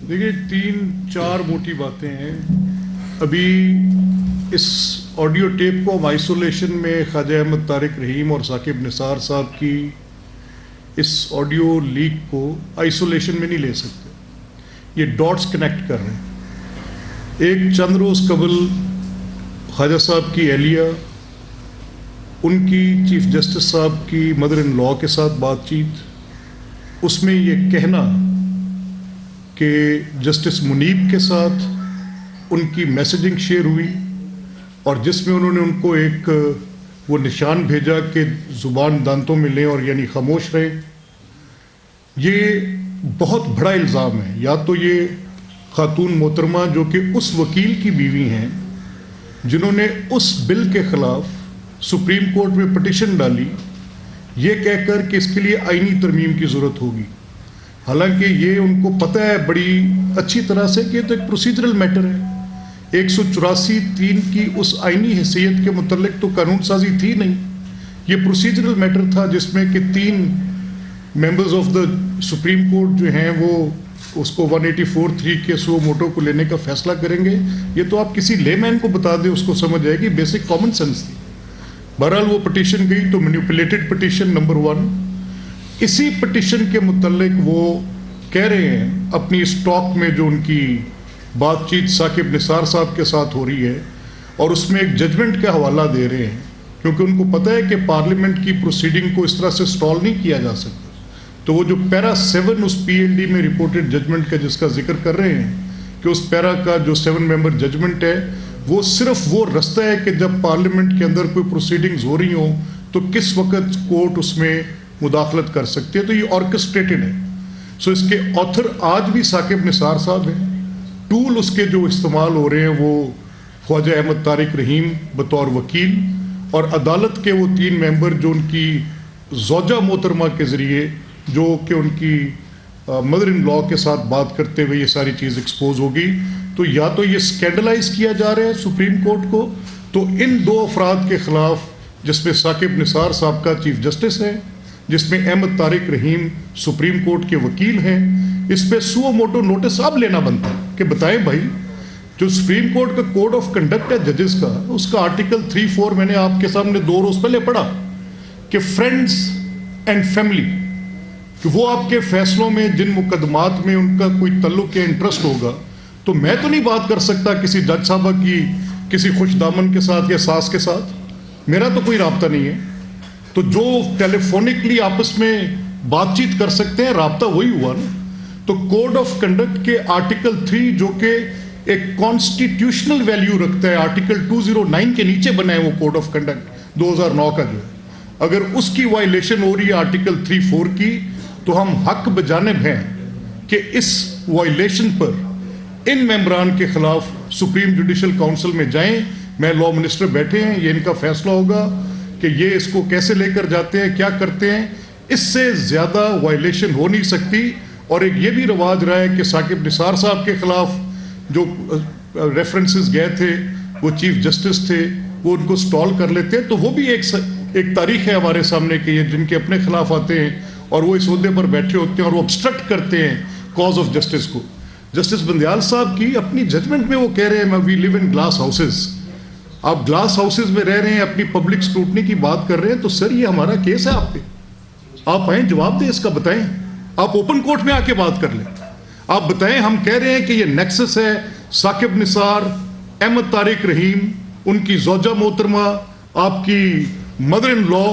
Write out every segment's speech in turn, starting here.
دیکھیے 3-4 موٹی باتیں ہیں. ابھی اس آڈیو ٹیپ کو ہم آئسولیشن میں خواجہ احمد طارق رحیم اور ثاقب نثار صاحب کی اس آڈیو لیک کو آئسولیشن میں نہیں لے سکتے. یہ ڈاٹس کنیکٹ کر رہے ہیں. ایک چند روز قبل خواجہ صاحب کی اہلیہ، ان کی چیف جسٹس صاحب کی مدر ان لا کے ساتھ بات چیت، اس میں یہ کہنا کہ جسٹس منیب کے ساتھ ان کی میسیجنگ شیئر ہوئی اور جس میں انہوں نے ان کو ایک وہ نشان بھیجا کہ زبان دانتوں میں لیں اور یعنی خاموش رہیں. یہ بہت بڑا الزام ہے. یا تو یہ خاتون محترمہ جو کہ اس وکیل کی بیوی ہیں جنہوں نے اس بل کے خلاف سپریم کورٹ میں پٹیشن ڈالی، یہ کہہ کر کہ اس کے لیے آئینی ترمیم کی ضرورت ہوگی، حالانکہ یہ ان کو پتہ ہے بڑی اچھی طرح سے کہ یہ تو ایک پروسیجرل میٹر ہے. 184(3) کی اس آئینی حیثیت کے متعلق تو قانون سازی تھی نہیں. یہ پروسیجرل میٹر تھا جس میں کہ 3 members of the supreme court جو ہیں وہ اس کو 184(3) کے سو موٹو کو لینے کا فیصلہ کریں گے. یہ تو آپ کسی لے مین کو بتا دیں، اس کو سمجھ جائے گی. بیسک کامن سینس تھی. بہرحال وہ پٹیشن گئی تو مینیپولیٹڈ پٹیشن نمبر 1. اسی پٹیشن کے متعلق وہ کہہ رہے ہیں اپنی اس ٹاک میں جو ان کی بات چیت ثاقب نثار صاحب کے ساتھ ہو رہی ہے، اور اس میں ایک ججمنٹ کا حوالہ دے رہے ہیں کیونکہ ان کو پتہ ہے کہ پارلیمنٹ کی پروسیڈنگ کو اس طرح سے سٹال نہیں کیا جا سکتا. تو وہ جو پیرا 7 اس PLD میں رپورٹڈ ججمنٹ کا جس کا ذکر کر رہے ہیں کہ اس پیرا کا جو 7 ممبر ججمنٹ ہے وہ صرف وہ رستہ ہے کہ جب پارلیمنٹ کے اندر کوئی پروسیڈنگز ہو رہی ہوں تو کس وقت کورٹ اس میں مداخلت کر سکتے ہیں. تو یہ آرکسٹریٹڈ ہے. سو اس کے آتھر آج بھی ثاقب نثار صاحب ہیں. ٹول اس کے جو استعمال ہو رہے ہیں وہ خواجہ احمد طارق رحیم بطور وکیل اور عدالت کے وہ 3 ممبر جو ان کی زوجہ محترمہ کے ذریعے جو کہ ان کی مدر ان لا کے ساتھ بات کرتے ہوئے یہ ساری چیز ایکسپوز ہوگی. تو یا تو یہ اسکینڈلائز کیا جا رہا ہے سپریم کورٹ کو، تو ان 2 افراد کے خلاف جس میں ثاقب نثار صاحب کا چیف جسٹس ہے، جس میں احمد طارق رحیم سپریم کورٹ کے وکیل ہیں، اس پہ سو موٹو نوٹس اب لینا بنتا ہے کہ بتائیں بھائی جو سپریم کورٹ کا کوڈ آف کنڈکٹ ہے ججز کا، اس کا آرٹیکل 3-4 میں نے آپ کے سامنے 2 روز پہلے پڑھا کہ فرینڈز اینڈ فیملی، کہ وہ آپ کے فیصلوں میں جن مقدمات میں ان کا کوئی تعلق یا انٹرسٹ ہوگا، تو میں تو نہیں بات کر سکتا کسی جج صاحبہ کی کسی خوش دامن کے ساتھ یا ساس کے ساتھ، میرا تو کوئی رابطہ نہیں ہے. تو جو ٹیلی فونکلی آپس میں بات چیت کر سکتے ہیں رابطہ وہی ہوا نا. تو کوڈ آف کنڈکٹ کے آرٹیکل 3 جو کہ ایک کانسٹیٹیوشنل ویلیو رکھتا ہے، آرٹیکل 209 کے نیچے بنا ہے وہ کوڈ آف کنڈکٹ 2009 کا جو ہے، اگر اس کی وائلیشن ہو رہی ہے آرٹیکل 3-4 کی، تو ہم حق بجانب ہیں کہ اس وائلیشن پر ان ممبران کے خلاف سپریم جوڈیشل کونسل میں جائیں. میں لا منسٹر بیٹھے ہیں، یہ ان کا فیصلہ ہوگا کہ یہ اس کو کیسے لے کر جاتے ہیں، کیا کرتے ہیں. اس سے زیادہ وائلیشن ہو نہیں سکتی. اور ایک یہ بھی رواج رہا ہے کہ ثاقب نثار صاحب کے خلاف جو ریفرنسز گئے تھے وہ چیف جسٹس تھے، وہ ان کو سٹال کر لیتے ہیں. تو وہ بھی ایک تاریخ ہے ہمارے سامنے کہ یہ جن کے اپنے خلاف آتے ہیں اور وہ اس عہدے پر بیٹھے ہوتے ہیں اور وہ obstruct کرتے ہیں کاز آف جسٹس کو. جسٹس بندیال صاحب کی اپنی ججمنٹ میں وہ کہہ رہے ہیں وی لیو ان گلاس ہاؤسز. آپ گلاس ہاؤسز میں رہ رہے ہیں، اپنی پبلک اسکروٹنی کی بات کر رہے ہیں. تو سر یہ ہمارا کیس ہے آپ پہ، آپ آئیں جواب دیں اس کا، بتائیں. آپ اوپن کورٹ میں آ کے بات کر لیں. آپ بتائیں. ہم کہہ رہے ہیں کہ یہ نیکسس ہے ثاقب نثار، احمد طارق رحیم، ان کی زوجہ محترمہ، آپ کی مدر ان لا،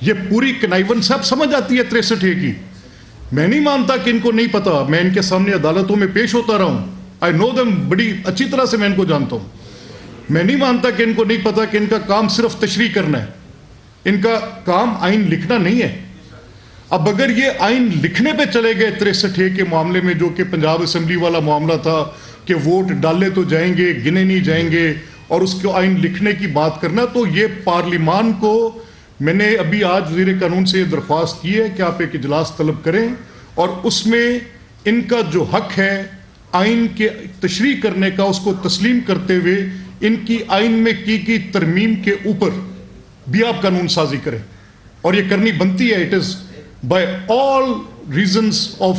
یہ پوری کنائیون سب سمجھ آتی ہے 63 کی. میں نہیں مانتا کہ ان کو نہیں پتا. میں ان کے سامنے عدالتوں میں پیش ہوتا رہا ہوں. آئی نو دم، بڑی اچھی طرح سے میں ان کو جانتا ہوں. میں نہیں مانتا کہ ان کو نہیں پتا کہ ان کا کام صرف تشریح کرنا ہے، ان کا کام آئین لکھنا نہیں ہے. اب اگر یہ آئین لکھنے پہ چلے گئے 63 کے معاملے میں، جو کہ پنجاب اسمبلی والا معاملہ تھا کہ ووٹ ڈالے تو جائیں گے، گنے نہیں جائیں گے، اور اس کو آئین لکھنے کی بات کرنا، تو یہ پارلیمان کو، میں نے ابھی آج وزیر قانون سے یہ درخواست کی ہے کہ آپ ایک اجلاس طلب کریں اور اس میں ان کا جو حق ہے آئین کے تشریح کرنے کا اس کو تسلیم کرتے ہوئے ان کی آئین میں کی ترمیم کے اوپر بھی آپ قانون سازی کریں. اور یہ کرنی بنتی ہے. It is by all reasons of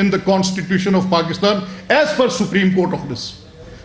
in the Constitution of Pakistan as per Supreme Court of this.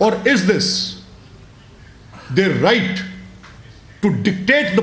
Or is this their right to dictate the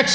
ex